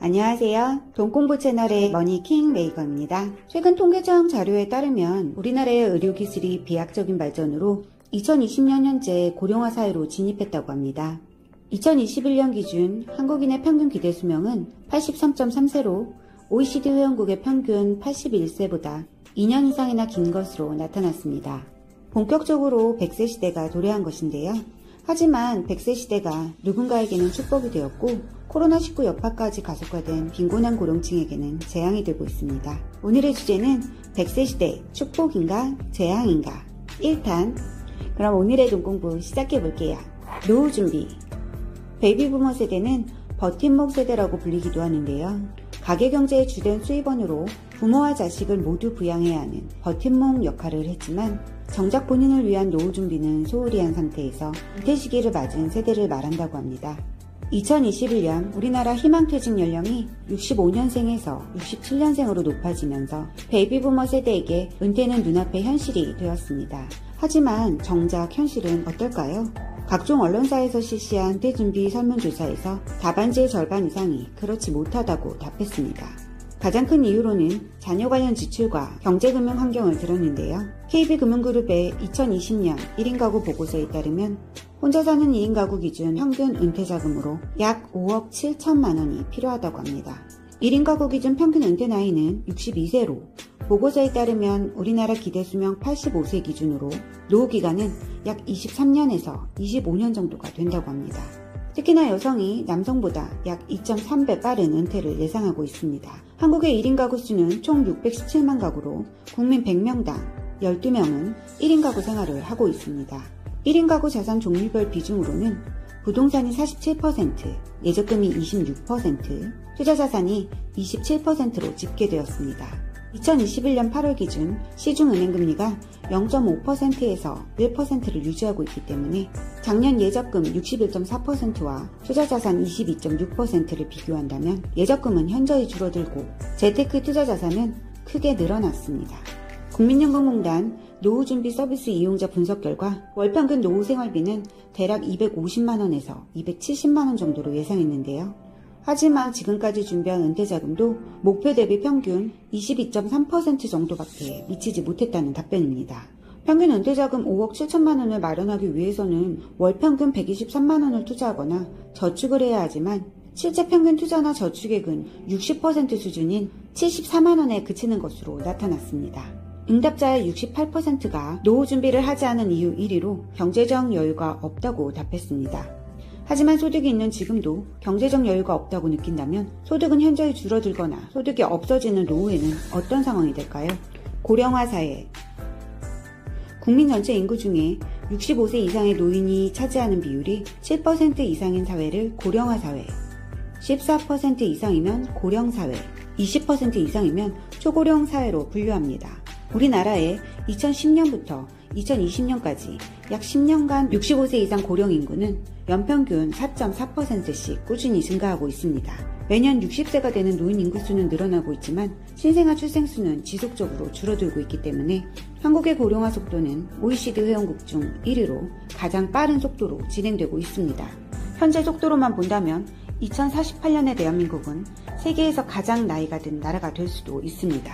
안녕하세요. 돈공부 채널의 머니킹 메이커입니다. 최근 통계청 자료에 따르면 우리나라의 의료기술이 비약적인 발전으로 2020년 현재 고령화 사회로 진입했다고 합니다. 2021년 기준 한국인의 평균 기대 수명은 83.3세로 OECD 회원국의 평균 81세보다 2년 이상이나 긴 것으로 나타났습니다. 본격적으로 100세 시대가 도래한 것인데요. 하지만 100세 시대가 누군가에게는 축복이 되었고 코로나19 여파까지 가속화된 빈곤한 고령층에게는 재앙이 되고 있습니다. 오늘의 주제는 100세 시대 축복인가 재앙인가 1탄. 그럼 오늘의 돈공부 시작해 볼게요. 노후 준비. 베이비부머 세대는 버팀목 세대라고 불리기도 하는데요. 가계경제의 주된 수입원으로 부모와 자식을 모두 부양해야 하는 버팀목 역할을 했지만 정작 본인을 위한 노후 준비는 소홀히 한 상태에서 은퇴 시기를 맞은 세대를 말한다고 합니다. 2021년 우리나라 희망퇴직 연령이 65년생에서 67년생으로 높아지면서 베이비부머 세대에게 은퇴는 눈앞의 현실이 되었습니다. 하지만 정작 현실은 어떨까요? 각종 언론사에서 실시한 은퇴 준비 설문조사에서 답안지의 절반 이상이 그렇지 못하다고 답했습니다. 가장 큰 이유로는 자녀 관련 지출과 경제금융 환경을 들었는데요. KB금융그룹의 2020년 1인 가구 보고서에 따르면 혼자 사는 2인 가구 기준 평균 은퇴 자금으로 약 5억 7천만 원이 필요하다고 합니다. 1인 가구 기준 평균 은퇴 나이는 62세로 보고서에 따르면 우리나라 기대 수명 85세 기준으로 노후 기간은 약 23년에서 25년 정도가 된다고 합니다. 특히나 여성이 남성보다 약 2.3배 빠른 은퇴를 예상하고 있습니다. 한국의 1인 가구 수는 총 617만 가구로 국민 100명당 12명은 1인 가구 생활을 하고 있습니다. 1인 가구 자산 종류별 비중으로는 부동산이 47%, 예적금이 26%, 투자자산이 27%로 집계되었습니다. 2021년 8월 기준 시중은행금리가 0.5%에서 1%를 유지하고 있기 때문에 작년 예적금 61.4%와 투자자산 22.6%를 비교한다면 예적금은 현저히 줄어들고 재테크 투자자산은 크게 늘어났습니다. 국민연금공단 노후준비 서비스 이용자 분석 결과 월평균 노후 생활비는 대략 250만원에서 270만원 정도로 예상했는데요. 하지만 지금까지 준비한 은퇴자금도 목표 대비 평균 22.3% 정도밖에 미치지 못했다는 답변입니다. 평균 은퇴자금 5억 7천만 원을 마련하기 위해서는 월평균 123만 원을 투자하거나 저축을 해야 하지만 실제 평균 투자나 저축액은 60% 수준인 74만 원에 그치는 것으로 나타났습니다. 응답자의 68%가 노후 준비를 하지 않은 이유 1위로 경제적 여유가 없다고 답했습니다. 하지만 소득이 있는 지금도 경제적 여유가 없다고 느낀다면 소득은 현저히 줄어들거나 소득이 없어지는 노후에는 어떤 상황이 될까요? 고령화 사회. 국민 전체 인구 중에 65세 이상의 노인이 차지하는 비율이 7% 이상인 사회를 고령화 사회, 14% 이상이면 고령 사회, 20% 이상이면 초고령 사회로 분류합니다. 우리나라의 2010년부터 2020년까지 약 10년간 65세 이상 고령 인구는 연평균 4.4%씩 꾸준히 증가하고 있습니다. 매년 60세가 되는 노인 인구 수는 늘어나고 있지만 신생아 출생 수는 지속적으로 줄어들고 있기 때문에 한국의 고령화 속도는 OECD 회원국 중 1위로 가장 빠른 속도로 진행되고 있습니다. 현재 속도로만 본다면 2048년의 대한민국은 세계에서 가장 나이가 든 나라가 될 수도 있습니다.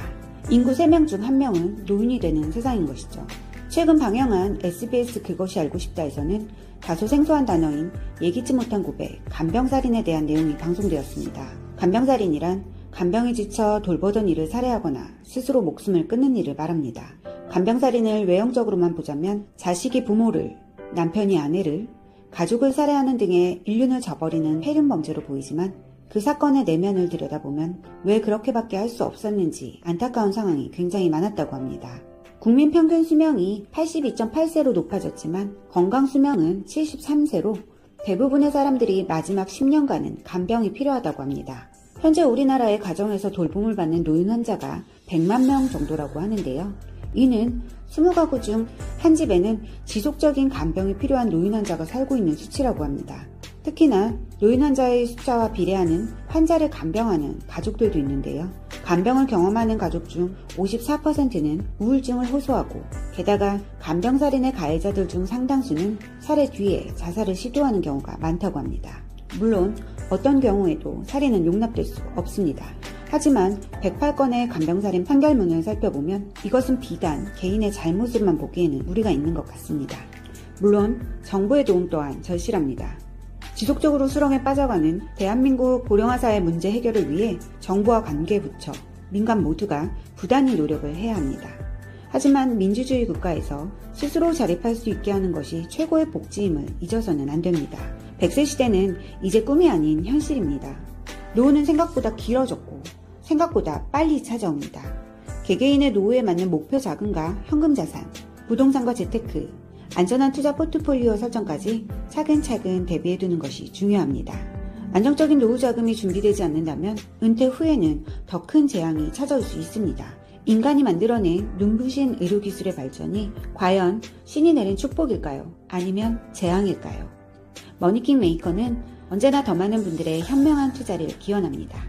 인구 3명 중 1명은 노인이 되는 세상인 것이죠. 최근 방영한 SBS 그것이 알고 싶다에서는 다소 생소한 단어인 예기치 못한 고백, 간병살인에 대한 내용이 방송되었습니다. 간병살인이란 간병에 지쳐 돌보던 이를 살해하거나 스스로 목숨을 끊는 일을 말합니다. 간병살인을 외형적으로만 보자면 자식이 부모를, 남편이 아내를, 가족을 살해하는 등의 인륜을 저버리는 해륜 범죄로 보이지만 그 사건의 내면을 들여다보면 왜 그렇게밖에 할 수 없었는지 안타까운 상황이 굉장히 많았다고 합니다. 국민 평균 수명이 82.8세로 높아졌지만 건강 수명은 73세로 대부분의 사람들이 마지막 10년간은 간병이 필요하다고 합니다. 현재 우리나라의 가정에서 돌봄을 받는 노인 환자가 100만 명 정도라고 하는데요. 이는 20가구 중 한 집에는 지속적인 간병이 필요한 노인 환자가 살고 있는 수치라고 합니다. 특히나 노인 환자의 숫자와 비례하는 환자를 간병하는 가족들도 있는데요. 간병을 경험하는 가족 중 54%는 우울증을 호소하고, 게다가 간병살인의 가해자들 중 상당수는 살해 뒤에 자살을 시도하는 경우가 많다고 합니다. 물론 어떤 경우에도 살인은 용납될 수 없습니다. 하지만 108건의 간병살인 판결문을 살펴보면 이것은 비단 개인의 잘못으로만 보기에는 무리가 있는 것 같습니다. 물론 정부의 도움 또한 절실합니다. 지속적으로 수렁에 빠져가는 대한민국 고령화 사회 문제 해결을 위해 정부와 관계부처, 민간 모두가 부단히 노력을 해야 합니다. 하지만 민주주의 국가에서 스스로 자립할 수 있게 하는 것이 최고의 복지임을 잊어서는 안 됩니다. 100세 시대는 이제 꿈이 아닌 현실입니다. 노후는 생각보다 길어졌고 생각보다 빨리 찾아옵니다. 개개인의 노후에 맞는 목표 자금과 현금 자산, 부동산과 재테크, 안전한 투자 포트폴리오 설정까지 차근차근 대비해두는 것이 중요합니다. 안정적인 노후 자금이 준비되지 않는다면 은퇴 후에는 더 큰 재앙이 찾아올 수 있습니다. 인간이 만들어낸 눈부신 의료기술의 발전이 과연 신이 내린 축복일까요? 아니면 재앙일까요? 머니킹 메이커는 언제나 더 많은 분들의 현명한 투자를 기원합니다.